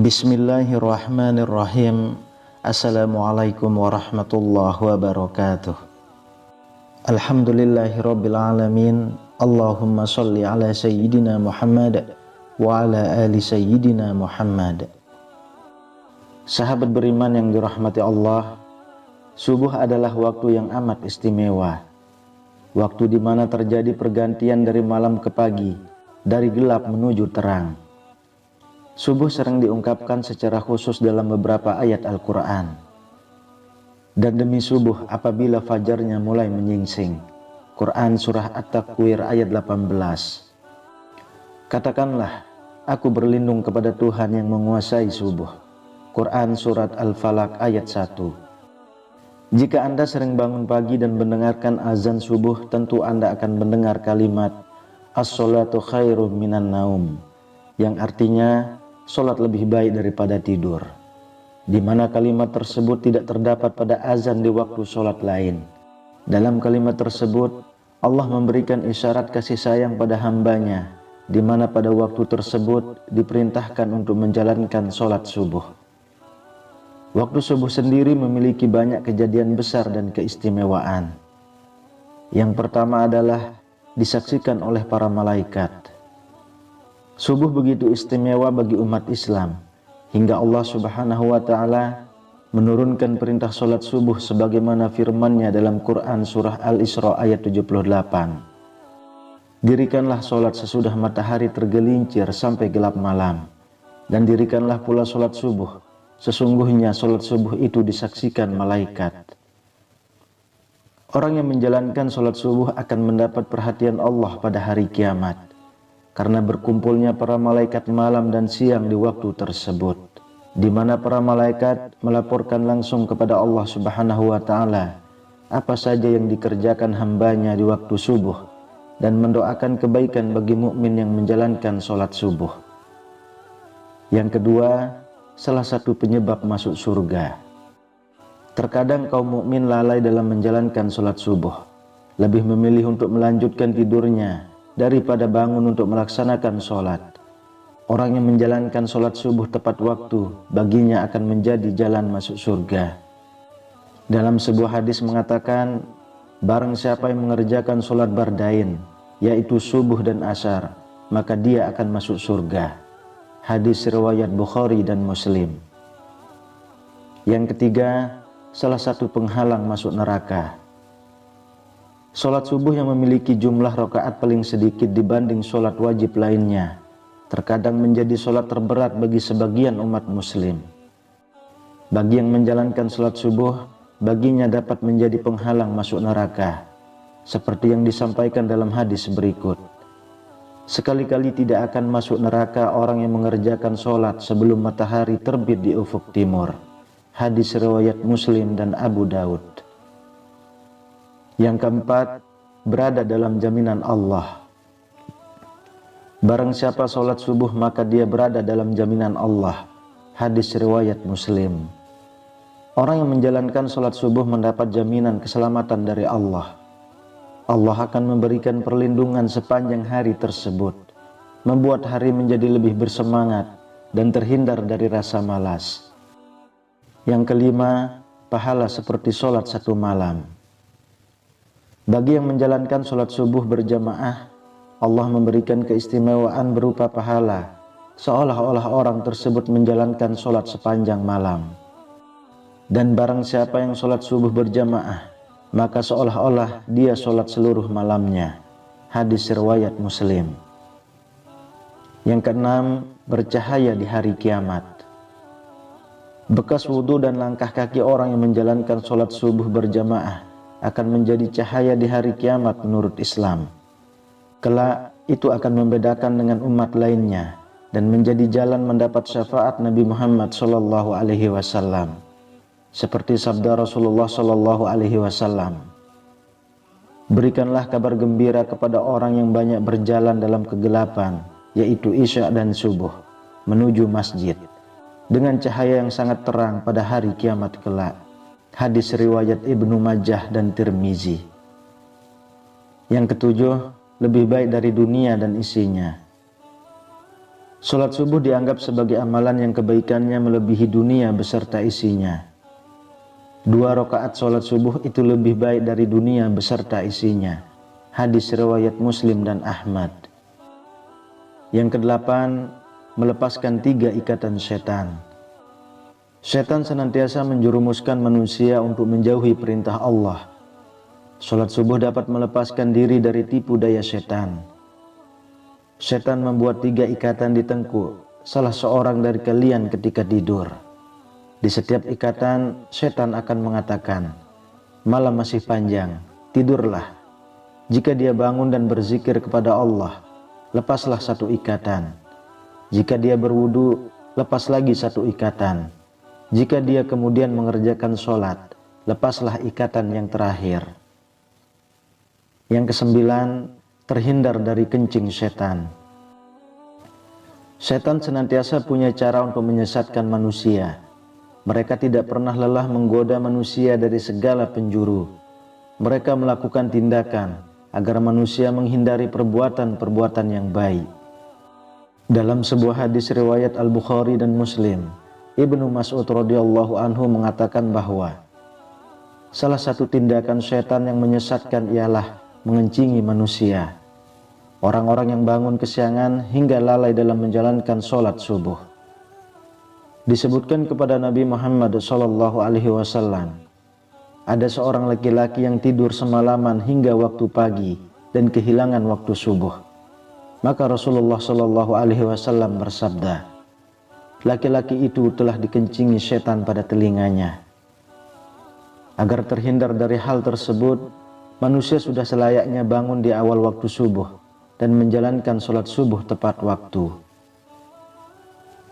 Bismillahirrahmanirrahim. Assalamualaikum warahmatullahi wabarakatuh. Alhamdulillahirabbil alamin. Allahumma shalli ala sayyidina Muhammad wa ala ali sayyidina Muhammad. Sahabat beriman yang dirahmati Allah, subuh adalah waktu yang amat istimewa. Waktu di mana terjadi pergantian dari malam ke pagi, dari gelap menuju terang. Subuh sering diungkapkan secara khusus dalam beberapa ayat Al-Quran. Dan demi subuh apabila fajarnya mulai menyingsing. Quran Surah At-Takwir ayat 18. Katakanlah, aku berlindung kepada Tuhan yang menguasai subuh. Quran Surat Al-Falaq ayat 1. Jika Anda sering bangun pagi dan mendengarkan azan subuh, tentu Anda akan mendengar kalimat As-sholatu khairum minan naum, yang artinya sholat lebih baik daripada tidur, di mana kalimat tersebut tidak terdapat pada azan di waktu sholat lain. Dalam kalimat tersebut Allah memberikan isyarat kasih sayang pada hambanya, di mana pada waktu tersebut diperintahkan untuk menjalankan sholat subuh. Waktu subuh sendiri memiliki banyak kejadian besar dan keistimewaan. Yang pertama adalah disaksikan oleh para malaikat. Subuh begitu istimewa bagi umat Islam, hingga Allah Subhanahu wa Ta'ala menurunkan perintah sholat subuh sebagaimana firman-Nya dalam Quran Surah Al-Isra ayat 78. Dirikanlah sholat sesudah matahari tergelincir sampai gelap malam, dan dirikanlah pula sholat subuh, sesungguhnya sholat subuh itu disaksikan malaikat. Orang yang menjalankan sholat subuh akan mendapat perhatian Allah pada hari kiamat, karena berkumpulnya para malaikat malam dan siang di waktu tersebut, di mana para malaikat melaporkan langsung kepada Allah Subhanahu wa Ta'ala apa saja yang dikerjakan hambanya di waktu subuh, dan mendoakan kebaikan bagi mukmin yang menjalankan sholat subuh. Yang kedua, salah satu penyebab masuk surga. Terkadang kaum mukmin lalai dalam menjalankan sholat subuh, lebih memilih untuk melanjutkan tidurnya daripada bangun untuk melaksanakan sholat. Orang yang menjalankan sholat subuh tepat waktu, baginya akan menjadi jalan masuk surga. Dalam sebuah hadis mengatakan, barang siapa yang mengerjakan sholat bardain, yaitu subuh dan asar, maka dia akan masuk surga. Hadis riwayat Bukhari dan Muslim. Yang ketiga, salah satu penghalang masuk neraka. Sholat subuh yang memiliki jumlah rakaat paling sedikit dibanding sholat wajib lainnya, terkadang menjadi sholat terberat bagi sebagian umat muslim. Bagi yang menjalankan sholat subuh, baginya dapat menjadi penghalang masuk neraka, seperti yang disampaikan dalam hadis berikut. Sekali-kali tidak akan masuk neraka orang yang mengerjakan sholat sebelum matahari terbit di ufuk timur. Hadis riwayat Muslim dan Abu Daud. Yang keempat, berada dalam jaminan Allah. Barang siapa sholat subuh maka dia berada dalam jaminan Allah. Hadis riwayat Muslim. Orang yang menjalankan sholat subuh mendapat jaminan keselamatan dari Allah. Allah akan memberikan perlindungan sepanjang hari tersebut, membuat hari menjadi lebih bersemangat dan terhindar dari rasa malas. Yang kelima, pahala seperti sholat satu malam. Bagi yang menjalankan sholat subuh berjamaah, Allah memberikan keistimewaan berupa pahala, seolah-olah orang tersebut menjalankan sholat sepanjang malam. Dan barang siapa yang sholat subuh berjamaah, maka seolah-olah dia sholat seluruh malamnya. Hadis riwayat Muslim. Yang keenam, bercahaya di hari kiamat. Bekas wudhu dan langkah kaki orang yang menjalankan sholat subuh berjamaah akan menjadi cahaya di hari kiamat menurut Islam. Kelak itu akan membedakan dengan umat lainnya dan menjadi jalan mendapat syafaat Nabi Muhammad SAW. Seperti sabda Rasulullah SAW, berikanlah kabar gembira kepada orang yang banyak berjalan dalam kegelapan, yaitu isya dan subuh, menuju masjid, dengan cahaya yang sangat terang pada hari kiamat kelak. Hadis riwayat Ibnu Majah dan Tirmizi. Yang ketujuh, lebih baik dari dunia dan isinya. Salat subuh dianggap sebagai amalan yang kebaikannya melebihi dunia beserta isinya. 2 rakaat salat subuh itu lebih baik dari dunia beserta isinya. Hadis riwayat Muslim dan Ahmad. Yang kedelapan, melepaskan 3 ikatan setan. Setan senantiasa menjerumuskan manusia untuk menjauhi perintah Allah. Salat subuh dapat melepaskan diri dari tipu daya setan. Setan membuat 3 ikatan di tengkuk salah seorang dari kalian ketika tidur. Di setiap ikatan, setan akan mengatakan, "Malam masih panjang, tidurlah." Jika dia bangun dan berzikir kepada Allah, lepaslah 1 ikatan. Jika dia berwudu, lepas lagi 1 ikatan. Jika dia kemudian mengerjakan sholat, lepaslah ikatan yang terakhir. Yang kesembilan, terhindar dari kencing setan. Setan senantiasa punya cara untuk menyesatkan manusia. Mereka tidak pernah lelah menggoda manusia dari segala penjuru. Mereka melakukan tindakan agar manusia menghindari perbuatan-perbuatan yang baik. Dalam sebuah hadis riwayat Al-Bukhari dan Muslim, Ibnu Mas'ud radhiyallahu anhu mengatakan bahwa salah satu tindakan setan yang menyesatkan ialah mengencingi manusia. Orang-orang yang bangun kesiangan hingga lalai dalam menjalankan sholat subuh. Disebutkan kepada Nabi Muhammad SAW, ada seorang laki-laki yang tidur semalaman hingga waktu pagi dan kehilangan waktu subuh. Maka Rasulullah SAW bersabda, laki-laki itu telah dikencingi setan pada telinganya. Agar terhindar dari hal tersebut, manusia sudah selayaknya bangun di awal waktu subuh dan menjalankan sholat subuh tepat waktu.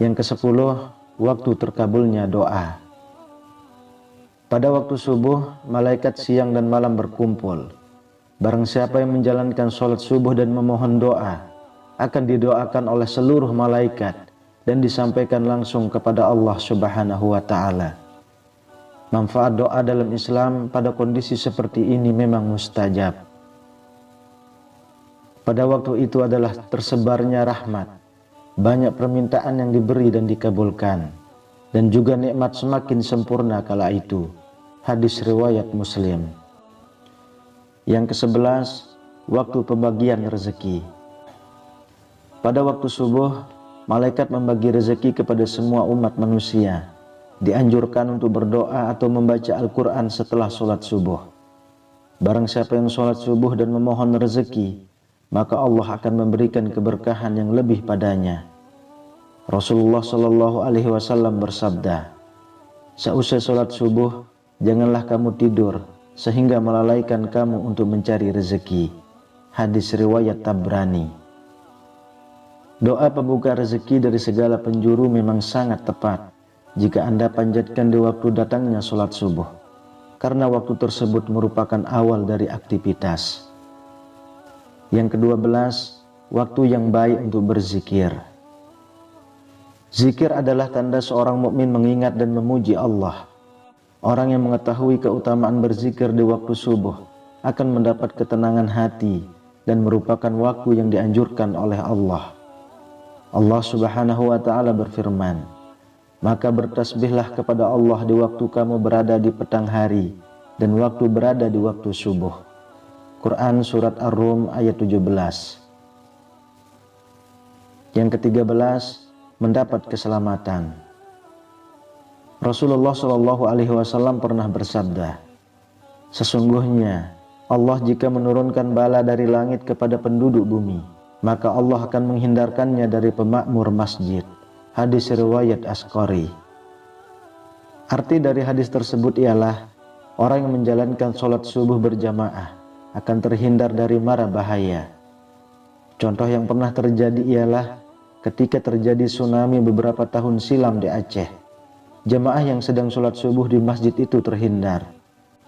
Yang ke-10, waktu terkabulnya doa. Pada waktu subuh, malaikat siang dan malam berkumpul. Barang siapa yang menjalankan sholat subuh dan memohon doa, akan didoakan oleh seluruh malaikat dan disampaikan langsung kepada Allah Subhanahu wa Ta'ala. Manfaat doa dalam Islam pada kondisi seperti ini memang mustajab. Pada waktu itu adalah tersebarnya rahmat, banyak permintaan yang diberi dan dikabulkan, dan juga nikmat semakin sempurna kala itu. Hadis riwayat Muslim. Yang ke-11, waktu pembagian rezeki. Pada waktu subuh, malaikat membagi rezeki kepada semua umat manusia. Dianjurkan untuk berdoa atau membaca Al-Quran setelah sholat subuh. Barang siapa yang sholat subuh dan memohon rezeki, maka Allah akan memberikan keberkahan yang lebih padanya. Rasulullah SAW bersabda, seusai sholat subuh, janganlah kamu tidur sehingga melalaikan kamu untuk mencari rezeki. Hadis riwayat Tabrani. Doa pembuka rezeki dari segala penjuru memang sangat tepat jika Anda panjatkan di waktu datangnya sholat subuh, karena waktu tersebut merupakan awal dari aktivitas. Yang ke-12, waktu yang baik untuk berzikir. Zikir adalah tanda seorang mukmin mengingat dan memuji Allah. Orang yang mengetahui keutamaan berzikir di waktu subuh akan mendapat ketenangan hati dan merupakan waktu yang dianjurkan oleh Allah. Allah Subhanahu wa Ta'ala berfirman, maka bertasbihlah kepada Allah di waktu kamu berada di petang hari dan waktu berada di waktu subuh. Quran Surat Ar-Rum ayat 17. Yang ke-13, mendapat keselamatan. Rasulullah SAW pernah bersabda, sesungguhnya Allah jika menurunkan bala dari langit kepada penduduk bumi, maka Allah akan menghindarkannya dari pemakmur masjid. Hadis riwayat Asqari. Arti dari hadis tersebut ialah orang yang menjalankan sholat subuh berjamaah akan terhindar dari mara bahaya. Contoh yang pernah terjadi ialah ketika terjadi tsunami beberapa tahun silam di Aceh. Jamaah yang sedang sholat subuh di masjid itu terhindar.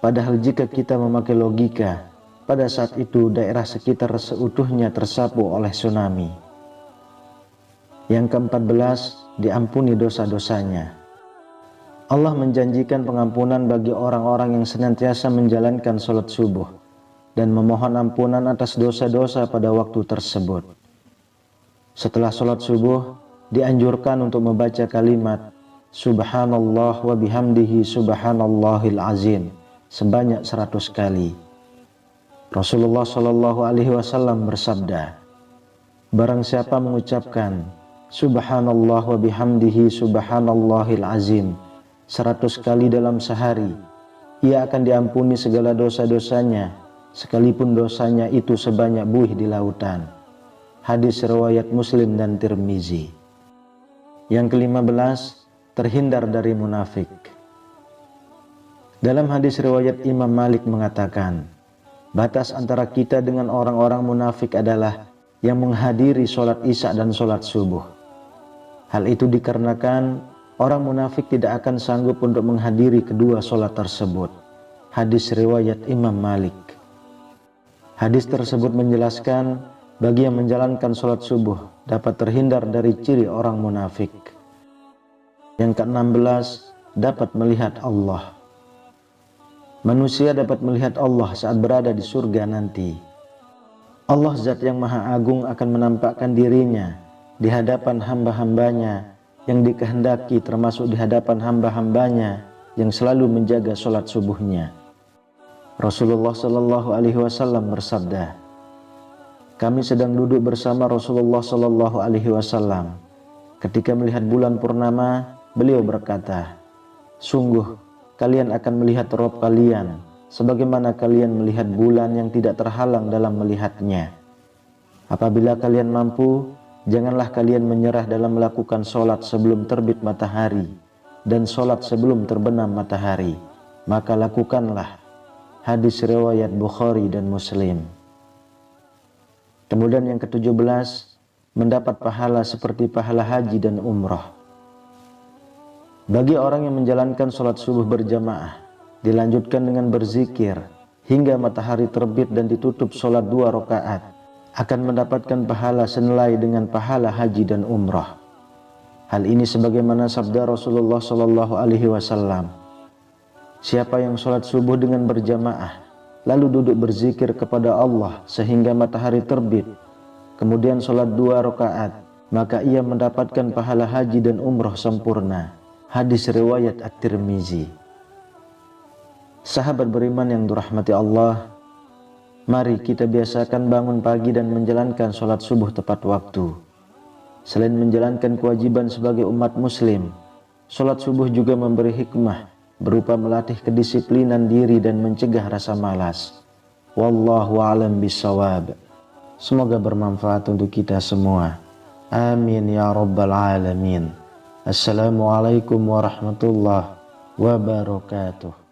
Padahal jika kita memakai logika, pada saat itu daerah sekitar seutuhnya tersapu oleh tsunami. Yang ke-14, diampuni dosa-dosanya. Allah menjanjikan pengampunan bagi orang-orang yang senantiasa menjalankan sholat subuh dan memohon ampunan atas dosa-dosa pada waktu tersebut. Setelah sholat subuh, dianjurkan untuk membaca kalimat Subhanallah wa bihamdihi subhanallahil azim sebanyak 100 kali. Rasulullah Shallallahu Alaihi Wasallam bersabda, barang siapa mengucapkan Subhanallah wa bihamdihi subhanallahil azim 100 kali dalam sehari, ia akan diampuni segala dosa-dosanya, sekalipun dosanya itu sebanyak buih di lautan. Hadis riwayat Muslim dan Tirmizi. Yang ke-15, terhindar dari munafik. Dalam hadis riwayat Imam Malik mengatakan, batas antara kita dengan orang-orang munafik adalah yang menghadiri sholat isya dan sholat subuh. Hal itu dikarenakan orang munafik tidak akan sanggup untuk menghadiri kedua sholat tersebut. Hadis riwayat Imam Malik. Hadis tersebut menjelaskan bagi yang menjalankan sholat subuh dapat terhindar dari ciri orang munafik. Yang ke-16, dapat melihat Allah. Manusia dapat melihat Allah saat berada di surga nanti. Allah Zat yang Maha Agung akan menampakkan dirinya di hadapan hamba-hambanya yang dikehendaki, termasuk di hadapan hamba-hambanya yang selalu menjaga sholat subuhnya. Rasulullah Shallallahu Alaihi Wasallam bersabda, kami sedang duduk bersama Rasulullah Shallallahu Alaihi Wasallam. Ketika melihat bulan purnama, beliau berkata, sungguh kalian akan melihat Rabb kalian sebagaimana kalian melihat bulan yang tidak terhalang dalam melihatnya. Apabila kalian mampu, janganlah kalian menyerah dalam melakukan sholat sebelum terbit matahari dan sholat sebelum terbenam matahari, maka lakukanlah. Hadis riwayat Bukhari dan Muslim. Kemudian yang ke-17, mendapat pahala seperti pahala haji dan umrah. Bagi orang yang menjalankan sholat subuh berjamaah, dilanjutkan dengan berzikir hingga matahari terbit dan ditutup sholat 2 rakaat, akan mendapatkan pahala senilai dengan pahala haji dan umrah. Hal ini sebagaimana sabda Rasulullah Shallallahu Alaihi Wasallam, siapa yang sholat subuh dengan berjamaah lalu duduk berzikir kepada Allah sehingga matahari terbit, kemudian sholat 2 rakaat, maka ia mendapatkan pahala haji dan umrah sempurna. Hadis riwayat At-Tirmizi. Sahabat beriman yang dirahmati Allah, mari kita biasakan bangun pagi dan menjalankan sholat subuh tepat waktu. Selain menjalankan kewajiban sebagai umat muslim, sholat subuh juga memberi hikmah berupa melatih kedisiplinan diri dan mencegah rasa malas. Wallahu a'lam bishawab. Semoga bermanfaat untuk kita semua. Amin ya rabbal alamin. Assalamualaikum warahmatullahi wabarakatuh.